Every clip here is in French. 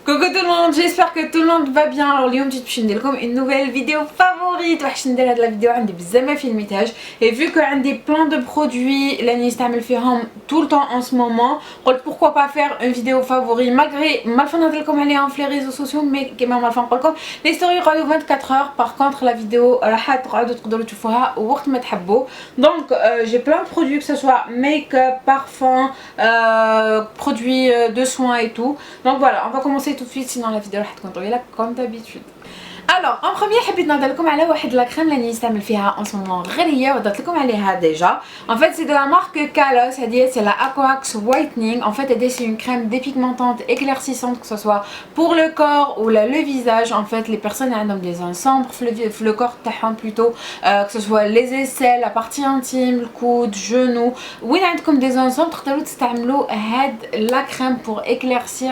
Coucou tout le monde, j'espère que tout le monde va bien. Alors اليوم جيت باش ندير لكم une nouvelle vidéo favorite. واش ندير هاد الفيديو عندي بزاف ما فيلميتهاش et vu que عندي plein de produits اللي نستعمل فيهم tout le temps en ce moment قلت pourquoi pas faire une vidéo favorite malgré ما الفا نهضر لكم عليها في les réseaux sociaux mais كيما ما الفا نقول لكم les stories يقعدوا 24 heures. par contre la vidéo راح تقعدوا تقدروا تشوفوها وقت ما تحبوا. donc j'ai plein de produits que ce soit make-up, parfum, produits de soins et tout. donc voilà, on va commencer tout de suite sinon la vidéo راح تكون طويله comme d'habitude. Alors en premier حبيت نهضر لكم على واحد لا كريم اللي نستعمل فيها en ce moment غير هي وهضرت لكم عليها déjà. En fait c'est de la marque Kalos, c'est la Aquax Whitening. En fait c'est une crème dépigmentante éclaircissante que ce soit pour le corps ou le visage. En fait les personnes qui ont des zones sombres le corps تاعهم plutôt que ce soit les aisselles, la partie intime, le coude, genou. وين عندكم des zones sombres تقدروا تستعملوا هاد la crème pour éclaircir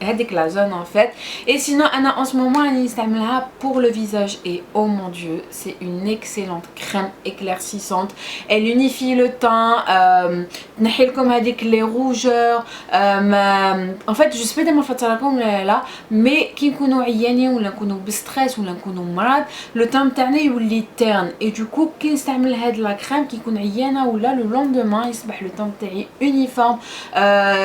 هذيك la zone en fait. Et sinon انا en ce moment راني نستعملها pour le visage et oh mon dieu c'est une excellente crème éclaircissante. Elle unifie le teint, تنحي لكم هذيك les rougeurs. en fait je sais pas ديما فاتره لكم ولا لا mais كي نكونوا عيانين ولا نكونوا بستريس ولا نكونوا مرض لو تان تاعنا يولي تيرن et du coup كي نستعمل هاد لا كريم كي نكون عيانه ولا لو لوندومان يصبح لو تان تاعي uniforme.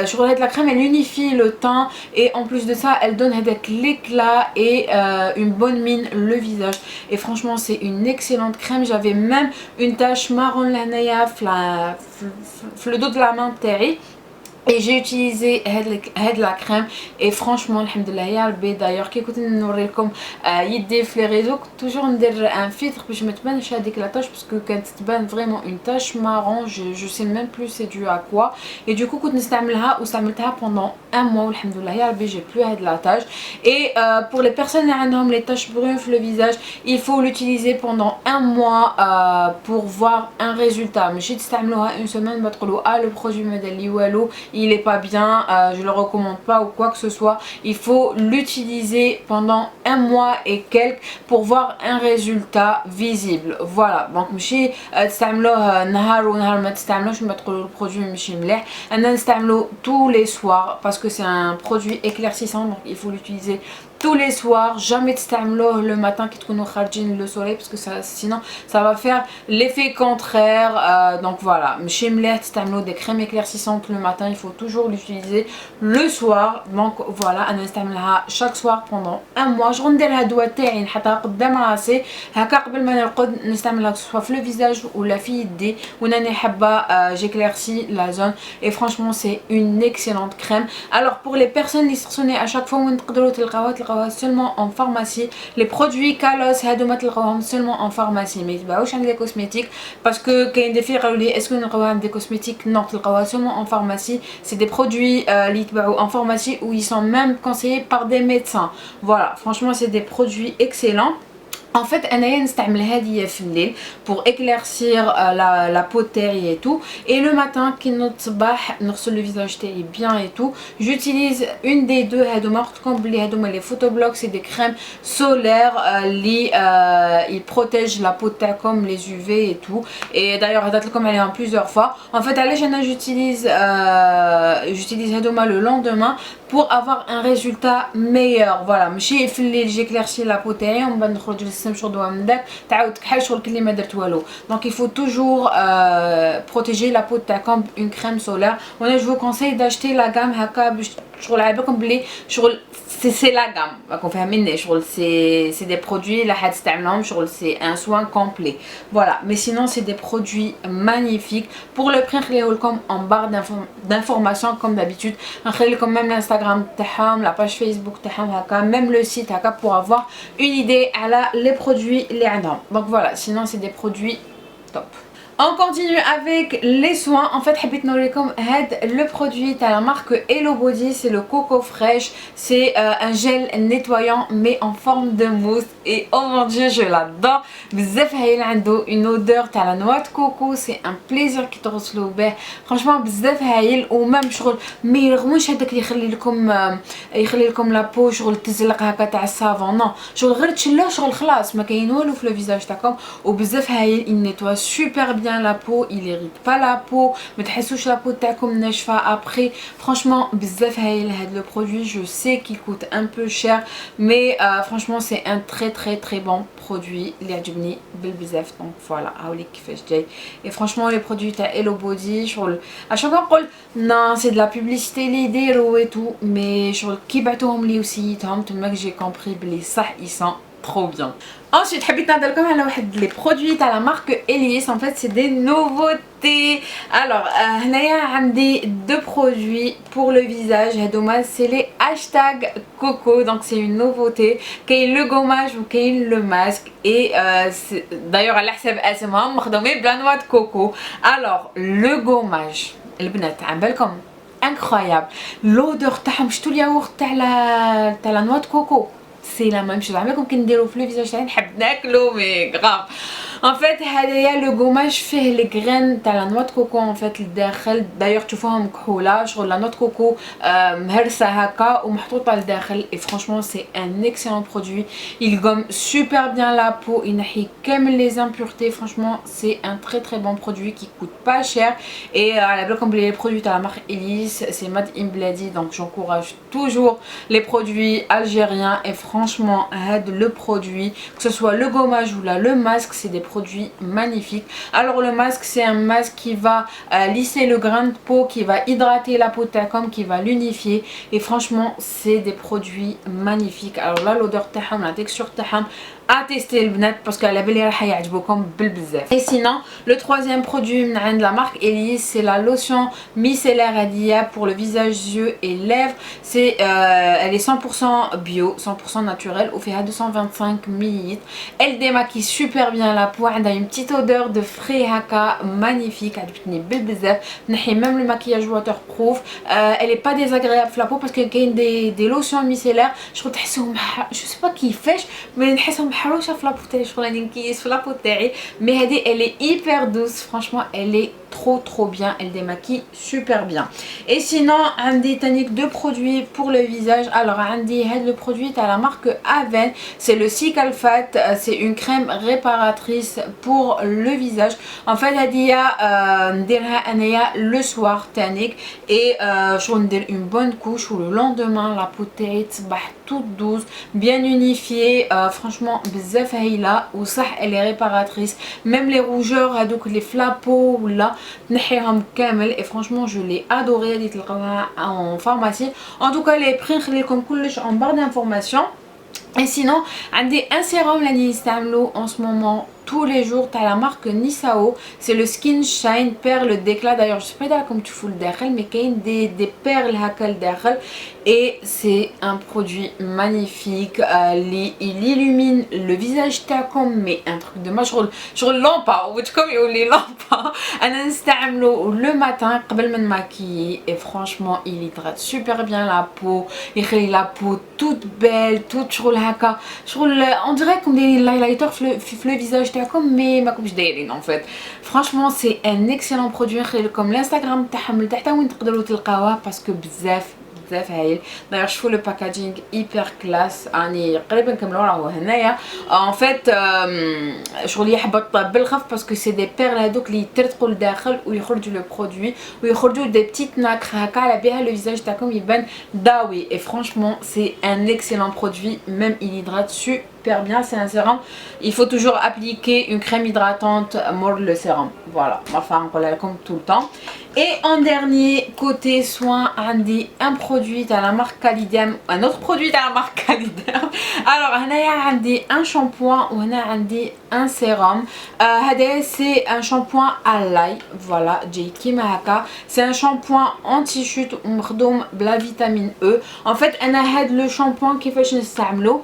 شغل هاد لا كريم elle unifie le teint et en plus de ça elle donne هذاك l'éclat et une bonne mine le visage. Et franchement c'est une excellente crème. J'avais même une tache marron لهنايا في le dos de la main تاعي et j'ai utilisé la crème et franchement alhamdoulilah ya rabbi. d'ailleurs كي كنت نوريكم يدي في les réseaux كنت toujours ندير un filtre باش ما تبانش هذيك la tache parce que كانت تبان vraiment une tache marron. je sais même plus c'est dû à quoi et du coup كنت نستعملها واستعملتها pendant un mois alhamdoulilah ya rabbi j'ai plus هاد la tache. et pour les personnes qui ont les taches brunes sur le visage il faut l'utiliser pendant un mois pour voir un résultat. ماشي تستعملوها une semaine ما تقولوا le produit ما دار لي والو il est pas bien, je le recommande pas ou quoi que ce soit. Il faut l'utiliser pendant un mois et quelques pour voir un résultat visible. voilà donc ماشي تستعملوه نهار ونهار ما تستعملوش ما تقولوا البرودوي ماشي مليح. انا نستعملو tous les soirs parce que c'est un produit éclaircissant donc il faut l'utiliser tous les soirs. jamais تستعملوه le matin كي تكونوا خارجين le soleil parce que ça sinon ça va faire l'effet contraire. donc voilà ماشي مليح تستعملوا des crèmes éclaircissantes le matin. il faut toujours l'utiliser le soir. donc voilà انا نستعملها chaque soir pendant un mois. شغل ندير لها الدواء تاعي نحطها قدام راسي هكا قبل ما نرقد نستعملها سواء في le visage ولا في يدي وناني حابه j'éclaircis la zone et franchement c'est une excellente crème. alors pour les personnes اللي سقسوني à chaque fois وين تقدروا تلقاوها seulement en pharmacie. les produits Kalos هادو ما تلقاوهم seulement en pharmacie ما يتباعوش عند les cosmétiques parce que كاين des filles قالوا لي est-ce que نلقاوها عند des cosmétiques. non تلقاوها seulement en pharmacie. c'est des produits اللي يتباعوا en pharmacie où ils sont même conseillés par des médecins. voilà franchement c'est des produits excellents. En fait انايا نستعمل هذه في الليل pour éclaircir la peau تاعي et tout. et le matin كي نوض الصباح نغسل le visage تاعي bien et tout j'utilise une des deux. هادوما قلتلكم بلي هادوما لي photo block c'est des crèmes solaires اللي ils protègent la peau تاعكم les UV et tout. et d'ailleurs هضرت لكم عليهم plusieurs fois. en fait علاش انا j'utilise هادوما le lendemain pour avoir un résultat meilleur. voilà ماشي في الليل j'éclaircis la peau تاعي ومن بعد نخرج شغل دوا من داك تعاود كحل شغل كلي ما درت والو. donc il faut toujours protéger la peau تاعكم une crème solaire. وانا je vous conseille d'acheter la gamme هكا باش شغل عيبكم بلي شغل c'est la gamme راكم فاهميني شغل c'est des produits اللي حتستعملوهم شغل c'est un soin complet. voilà mais sinon c'est des produits magnifiques. pour le prix نخليه لكم en barre d'informations comme d'habitude. نخلي لكم même l'Instagram تاعهم la page Facebook تاعهم هكا même le site هكا pour avoir une idée على les produits اللي عندهم. donc voilà sinon c'est des produits top. On continue avec les soins. En fait حبيت نوريكم هاد le produit تاع la marque Hello Body. c'est le coco fraîche. c'est un gel nettoyant mais en forme de mousse et oh mon dieu je l'adore بزاف. هايل عنده une odeur تاع la noix de coco. c'est un plaisir كي تغسلوا به franchement بزاف هايل. ومام شغل ما يرغموش هذاك اللي يخلي لكم لا بو شغل تزلق هكا تاع الصافون. نو شغل غير تشلوه شغل خلاص ما كاين والو في لو فيزاج تاعكم. وبزاف هايل il nettoie super bien bien la peau, il irrite pas la peau, ما تحسوش la peau تاعكم ناشفة après. Franchement بزاف هايل هذا le produit. Je sais qu'il coûte un peu cher mais franchement c'est un très bon produit اللي عجبني بالبزاف. Donc voilà هاوليك كيفاش جاي. Et franchement les produits تاع Hello Body شغل à chaque fois نقول non c'est de la publicité اللي يديروا et tout, mais شغل كي بعتوهم لي وسيتهم تماك j'ai compris بلي صح ils sont trop bien. Ensuite حبيت نهضرلكم على واحد لي برودوي تاع لا مارك Elice. En fait c'est des nouveautés. Alors هنايا عندي deux produits pour le visage. هادوما c'est les hashtag coco. Donc c'est une nouveauté. كاين le gommage و كاين le masque et d'ailleurs على حساب اسمهم مخدومين بلا نوا د كوكو. Alors le gommage البنات عم بالكم incroyable. L'odeur تاعهم شتو الياغورت تاع لا نوا د كوكو c'est la même chose. عمركم كنديرو في لو فيزاج تاعي نحب ناكلو مي غراف. En fait هذايا لو غوماج فيه لي غرين تاع لا نوا د كوكو en fait لداخل. دايوغ تشوفوهم كحوله شغل لا نوا د كوكو مهرسه هكا ومحطوطه لداخل. et franchement c'est un excellent produit. Il gomme super bien la peau, ينحي كامل les impuretés. Franchement c'est un très bon produit qui coûte pas cher. et على بالكم بلي les produits تاع la marque Elice c'est made in Bladi, donc j'encourage toujours les produits algériens. et franchement le produit que ce soit le gommage ou là le masque c'est des produits magnifiques. Alors le masque c'est un masque qui va lisser le grain de peau, qui va hydrater la peau تاعكم, qui va l'unifier. et franchement c'est des produits magnifiques. alors là l'odeur تاعهم la texture تاعهم à tester البنات باسكو على بالي راح يعجبوكم بالبزاف. et sinon le troisième produit من عند la marque Elice c'est la lotion micellaire Adia pour le visage, yeux et lèvres. c'est elle est 100% bio, 100% naturelle وفيها 225 ml. elle démaquille super bien la peau, عندها une petite odeur de frais هكا magnifique عجبتني بالبزاف. تنحي même le maquillage waterproof. elle est pas désagréable في la peau parce que كاين des lotions micellaires شغل تحسهم je sais pas كيفاش mais نحسهم حروشه في لابو تاعي شغل راني نكيس في لابو تاعي. mais هذه elle est hyper douce. franchement elle est trop bien, elle démaquille super bien. et sinon عندي تانيك deux produits pour le visage. alors عندي هذا le produit à la marque Aven, c'est le Cicalfate. c'est une crème réparatrice pour le visage. en fait هذه نديرها انايا le soir تانيك et شغل ندير une bonne couche و le lendemain la peau تاعي تصبح toute douce bien unifiée. franchement بزاف هايله وصح elle est réparatrice. même les rougeurs هذوك les flapos ولا تنحيهم كامل. et franchement je l'ai adoré. اللي تلقاوها en pharmacie. en tout cas les prix نخلي لكم كلش en barre d'information. et sinon عندي un sérum اللي نستعملو en ce moment tous les jours تاع la marque Nisao. c'est le Skin Shine perle d'éclat. d'ailleurs je sais pas comme tu fous le داخل mais كاين des perles هكا لداخل. et c'est un produit magnifique. il illumine le visage تاعكم mais un truc de شغل لامبا وجهكم يولي لامبا. انا نستعمله le matin قبل ما نماكيي. et franchement il hydrate super bien la peau, يخلي la peau toute belle toute شغل هكا شغل on dirait comme des highlighters في le visage تاعكم mais ماكمش دايرين en fait. franchement c'est un excellent produit. نخلي لكم الانستغرام تاعهم لتحت وين تقدروا تلقاوها باسكو بزاف هايل. d'ailleurs شوفوا le packaging hyper classe. راني قريبا نكملوا راهو هنايا. en fait شغل يحبط بالخف باسكو سي دي بيرل هذوك اللي يترتقوا لداخل ويخرجوا لو برودوي ويخرجوا دي بتيت ناكر هكا على بها لو فيزاج تاعكم يبان داوي. et franchement c'est un excellent produit. même il hydrate super bien. c'est un sérum, il faut toujours appliquer une crème hydratante mordre le sérum. voilà enfin on l'a comme tout le temps. et en dernier côté soin عندي un produit à la marque Calidium, un autre produit à la marque Calidium. alors هنايا عندي un shampoing وهنا عندي un sérum. هذا c'est un shampoing à l'ail. voilà جاي كيما هكا. c'est un shampoing anti chute ومخدوم بلا فيتامين E. en fait انا هاد le shampoing كيفاش نستعملو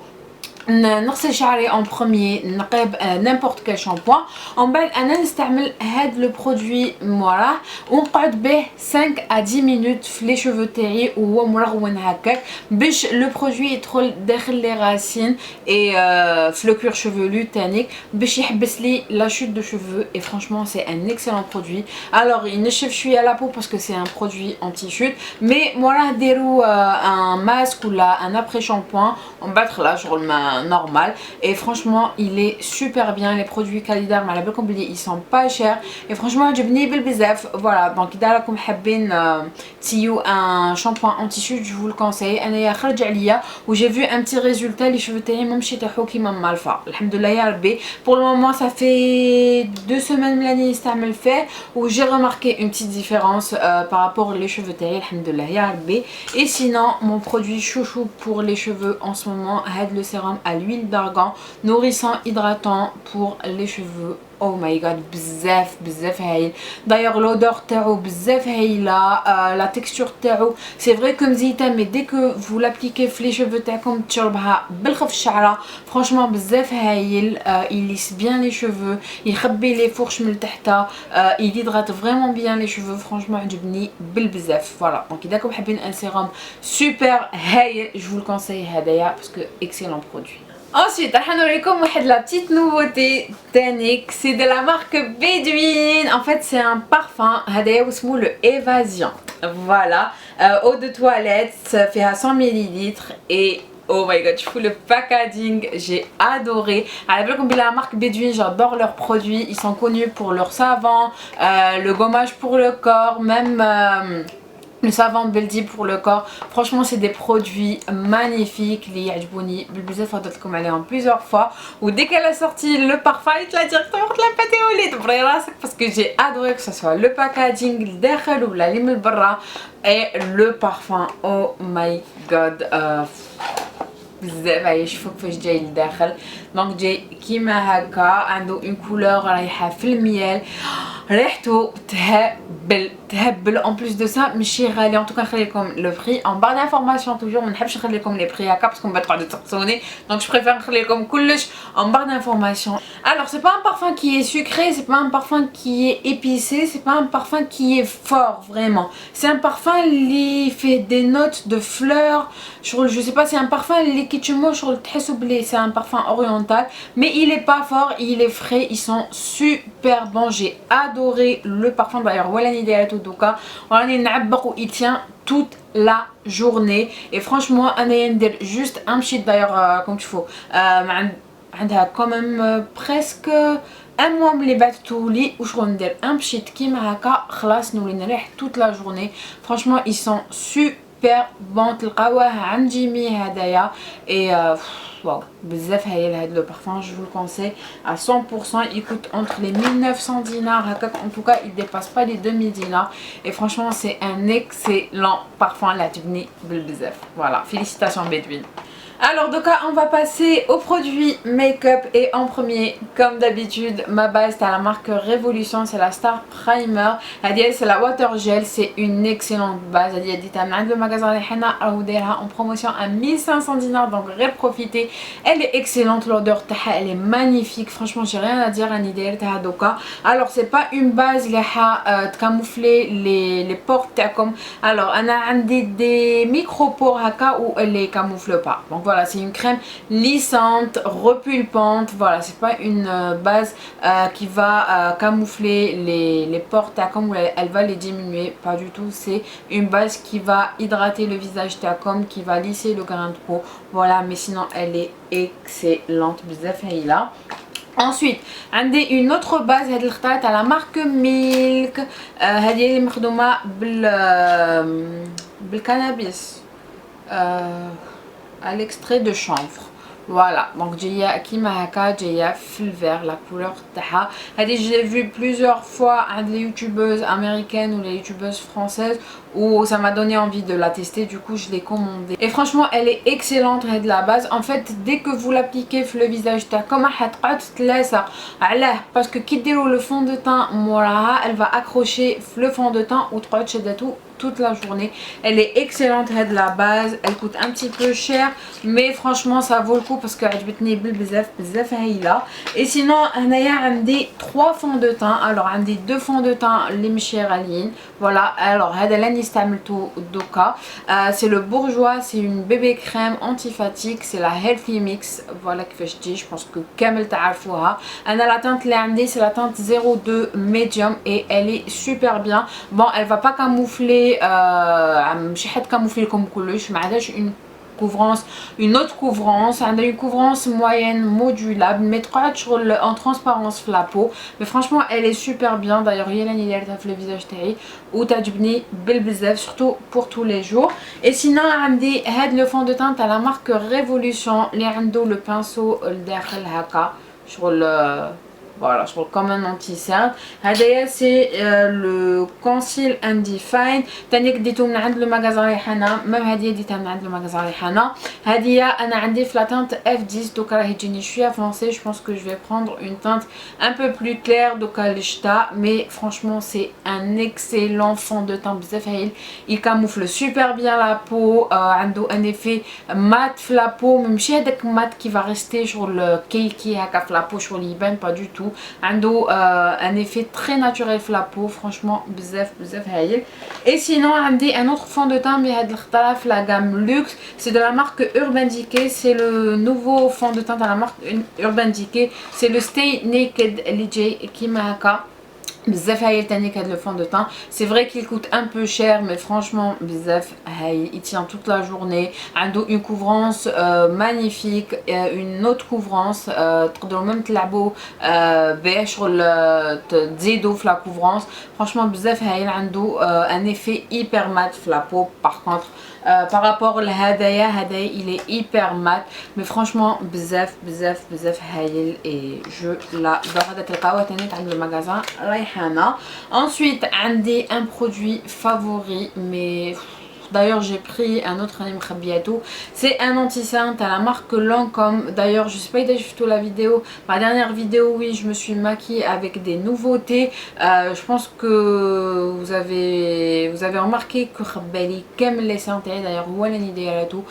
نغسل شعري en premier نقيب n'importe quel shampoing. en بعد انا نستعمل هاد لو برودوي موراه ونقعد به 5 à 10 minutes في لي شوفو تاعي وهو مرغون هكاك باش لو برودوي يدخل داخل لي راسين et في لو كور chevelu تانيك باش يحبس لي لا chute de cheveux. et franchement c'est un excellent produit. alors ينشف شويه la peau parce que c'est un produit anti chute mais موراه ديروا un masque ولا un après shampoing. on بعد خلاص شغل ما normal. Et franchement il est super bien. Les produits Caliderm على بالكم بلي ils sont pas chers et franchement عجبني بالبزاف. Voilà donc إذا راكم حابين تسيو un shampoing anti chute je vous le conseille. أنا خرج عليا و j'ai vu un petit résultat. les cheveux تاعي مامش يطيحوا كيما مالفا الحمد لله يا ربي. Pour le moment ça fait 2 semaines ملاني نستعمل فيه و j'ai remarqué une petite différence par rapport les cheveux تاعي الحمد لله يا ربي. Et sinon mon produit chouchou pour les cheveux en ce moment هاد le sérum à l'huile d'argan nourrissant hydratant pour les cheveux. Oh my god بزاف بزاف هايل. D'ailleurs l'odeur تاعو بزاف هايله. La texture تاعو c'est vrai que مزيته mais dès que vous l'appliquez في les cheveux تاعكم تشربها بالخف الشعره franchement بزاف هايل. Il lisse bien les cheveux, يخبي les fourches من تحت, il hydrate vraiment bien les cheveux. franchement عجبني بالبزاف. voilà donc اذا كنتم حابين un sérum super هايل je vous le conseille هدايا parce que excellent produit. Ensuite, la petite nouveauté تانيك, c'est de la marque Bédouine. En fait, c'est un parfum, le Évasion. Voilà, eau de toilette, ça fait à 100 ml et oh my god, je fous le packaging, j'ai adoré. À la marque Bédouine, j'adore leurs produits. Ils sont connus pour leur savon, le gommage pour le corps, même le savon Beldi pour le corps. Franchement c'est des produits magnifiques اللي يعجبوني بالبزاف. هضرتلكم عليهم plusieurs fois ou dès qu'elle a sorti le parfum il l'a directement تلباتي ولي دبري راسك parce que j'ai adoré que ce soit le packaging الداخل ولا اللي من برا et le parfum. oh my god بزاف. هاي شوفوا كيفاش جاي لداخل. دونك جاي كيما هكا عنده اون كولور رايحه في الميال. ريحته تهبل en plus de ça ماشي غالي. en tout cas نخلي لكم لو بري en barre d'information toujours. ما نحبش نخلي لكم لي بري هكا باسكو من بعد تقعدوا تقصوني. donc je préfère نخلي لكم كلش en barre d'information. alors c'est pas un parfum qui est sucré, c'est pas un parfum qui est épicé, c'est pas un parfum qui est fort vraiment. c'est un parfum qui fait des notes de fleurs. je sais pas, c'est un parfum qui c'est un parfum oriental mais il est pas fort, il est frais, ils sont super bons. j'ai adoré le parfum. d'ailleurs il tient toute la journée et franchement juste un petit d'ailleurs comme il faut quand même presque un mois ملي بعثتو لي واش غندير un petit كيما هكا خلاص نولي نريح toute la journée. franchement ils sont super bons. تلقاوه عند جيمي هدايا et واو بزاف هايل هاد لو parfum. je vous le conseille à 100%. il coûte entre les 1900 dinars هكاك. en tout cas il dépasse pas les 2000 dinars et franchement c'est un excellent parfum. لا تبني بالبزاف. voilà félicitations Bédouine. Alors donc on va passer aux produits make-up et en premier comme d'habitude ma base c'est à la marque Révolution, c'est la Star Primer. c'est la Water Gel, c'est une excellente base. le magasin en promotion à 1500 dinars donc profitez. elle est excellente, l'odeur elle est magnifique. franchement j'ai rien à dire à l'idée. alors c'est pas une base qui a camoufler les pores comme. alors on a des micro pores où elle les camoufle pas. donc voilà, c'est une crème lissante, repulpante. voilà, c'est pas une base qui va camoufler les pores comme elle va les diminuer, pas du tout. c'est une base qui va hydrater le visage comme, qui va lisser le grain de peau. voilà, mais sinon elle est excellente بزاف هايله. ensuite عندي une autre base هاد الخطات على marque Milk. هذه اللي مخدومه بالكنابيس à l'extrait de chanvre. voilà donc جايه كيما هكا جايه في الفير la couleur تاعها. هذه j'ai vu plusieurs fois عند les youtubeuses américaines ou les youtubeuses françaises où ça m'a donné envie de la tester. du coup je l'ai commandée et franchement elle est excellente. de la base en fait dès que vous l'appliquez sur le visage تاعكم حتقعد تتلاصق. علاه parce que كي ديروا le fond de teint موراها elle va accrocher le fond de teint ou تقعد شدته toute la journée. elle est excellente. de la base elle coûte un petit peu cher mais franchement ça vaut le coup parce que عجبتني بزاف هايله. et sinon هنايا عندي 3 fonds de teint. alors عندي 2 fonds de teint اللي ماشي غاليين. voilà alors هذا اللي استعملته دوكا c'est le bourgeois, c'est une bébé crème anti-fatigue, c'est la healthy mix. voilà كيفاش تجي. je pense que كامل تعرفوها. انا la teinte اللي عندي c'est la teinte 02 medium et elle est super bien. bon elle va pas camoufler ماشي حد كاموفلي لكم كلش. ما عندهاش couvrance, une autre couvrance. Elle a une couvrance moyenne modulable, mais en transparence la peau. Mais franchement, elle est super bien. D'ailleurs, il y a le visage taillé ou t'adjubni bel surtout pour tous les jours. Et sinon, عندي هاد le fond de teint à la marque Révolution. اللي عنده le pinceau الداخل هكا شغل voilà, je trouve comme un anti-cerne. C'est le Conceal and Define. تانيك ديتو من عند المغازا ريحانة. même هادية ديتها من عند المغازا ريحانة. هادية أنا عندي في la teinte F10 دوكا راهي تجيني شوية foncée. Je pense que je vais prendre une teinte un peu plus claire دوكا للشتا. Mais franchement c'est un excellent fond de teint بزاف هايل. Il camoufle super bien la peau. عنده un effet mat في la peau. ماشي هداك mat qui va rester شغل كيكي هكا في la peau شغل يبان pas du tout. عنده un effet très naturel في la peau. Franchement بزاف هايل. Et sinon عندي un autre fond de teint بهاد الخطرة في la gamme Luxe. C'est de la marque Urban Decay. C'est le nouveau fond de teint de la marque Urban Decay. C'est le Stay Naked اللي جاي كيما هكا. بزاف هايل تانيك هاد le fond de teint. C'est vrai qu'il coûte un peu cher mais franchement بزاف هايل. Il tient toute la journée. عنده une couvrance magnifique, une autre couvrance تقدروا même تلعبوا بيه شغل تزيدوا في la couvrance. Franchement بزاف هايل. عنده un effet hyper mat في la peau. Par contre par rapport لهدايا هدايا il est hyper mat mais franchement بزاف هايل et je l'adore. هذا تلقاوه تانيك عند المغازان ريحانة. Ensuite عندي un produit favori mais d'ailleurs j'ai pris un autre anime khabiatou. C'est un anti-cerne à la marque Lancôme. D'ailleurs je sais pas si j'ai vu la vidéo, ma dernière vidéo, oui je me suis maquillée avec des nouveautés. Je pense que vous avez remarqué que khabali kem les cerntes d'ailleurs voilà une idée à la tout.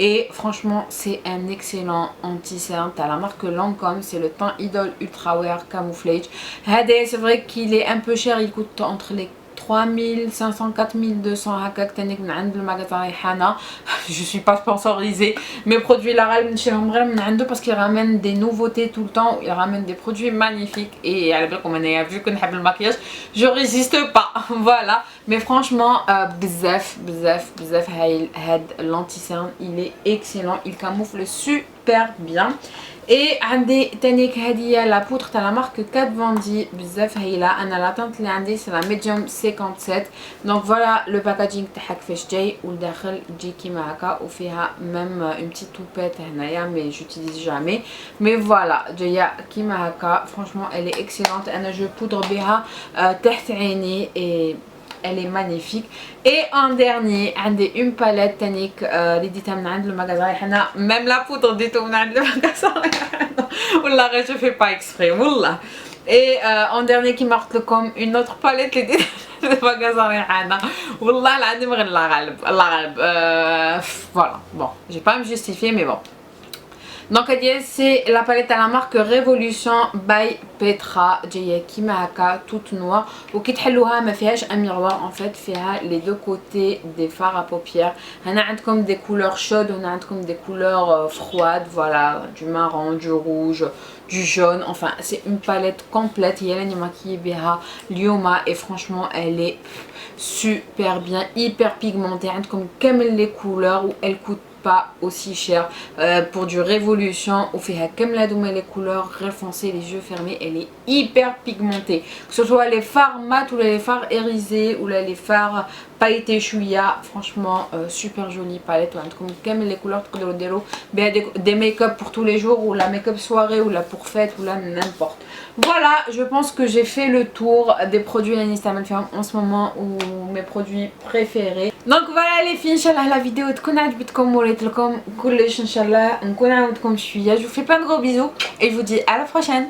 Et franchement c'est un excellent anti-cerne à la marque Lancôme. C'est le teint Idol Ultra Wear Camouflage. C'est vrai qu'il est un peu cher, il coûte entre les 3500 4200 هكاك تانيك من عند المغازا ريحانة. Je suis pas sponsorisée. Mes produits là نشريهم غير من عنده parce qu'il ramène des nouveautés tout le temps. Il ramène des produits magnifiques et على بالكم انا vu que نحب المكياج je résiste pas. Voilà. Mais franchement بزاف هايل هاد l'anti-cerne. Il est excellent, il camoufle super bien. Et عندي تانيك هدية لا بودر تاع لا مارك كات فاندي بزاف هايلة. انا لا تانت اللي عندي سي لا ميديوم 57. دونك فوالا لو باكاجينغ تاعها كيفاش جاي والداخل تجي كيما هكا وفيها ميم اون بتيت توبيت هنايا مي جوتيليز جامي. مي فوالا جايه كيما هكا. فرانشمون elle est excellente. انا جو بودر بها تحت عيني et elle est magnifique. Et en dernier عندي une palette تانيك اللي ديتها من عند المغازا ريحانة. même la poudre ديتو من عند المغازا ريحانة والله غير je fais pas exprès والله. Et en dernier qui marque comme une autre palette اللي ديتها من المغازا ريحانة والله العظيم غير الله غالب voilà. Bon j'ai pas à me justifier mais bon. Donc c'est la palette à la marque Révolution by Petra جايه كيما هكا toute noire وكي تحلوها ما فيهاش un miroir en fait. فيها les deux côtés des fards à paupières. هنا عندكم des couleurs chaudes وهنا عندكم des couleurs froides. Voilà, du marron, du rouge, du jaune. Enfin c'est une palette complète. هي راني ماكيي بها اليوم et franchement elle est super bien, hyper pigmentée. عندكم كامل les couleurs où elle coûte pas aussi cher pour du Révolution. Ou fait comme la douma les couleurs très foncées, les yeux fermés. Elle est hyper pigmentée, que ce soit les fards mat ou les fards irisés ou là, les fards pailletés chouïa. Franchement super jolie palette. Comme les couleurs des make-up pour tous les jours ou la make-up soirée ou la pour fête ou là n'importe. Voilà, je pense que j'ai fait le tour des produits Lanis Tamalfirm en ce moment ou mes produits préférés. Donc voilà les filles, Inch'Allah la vidéo تكون عجبتكم وريت لكم كلش. Inch'Allah نكون عاودتكم شوية. Je vous fais plein de gros bisous et je vous dis à la prochaine.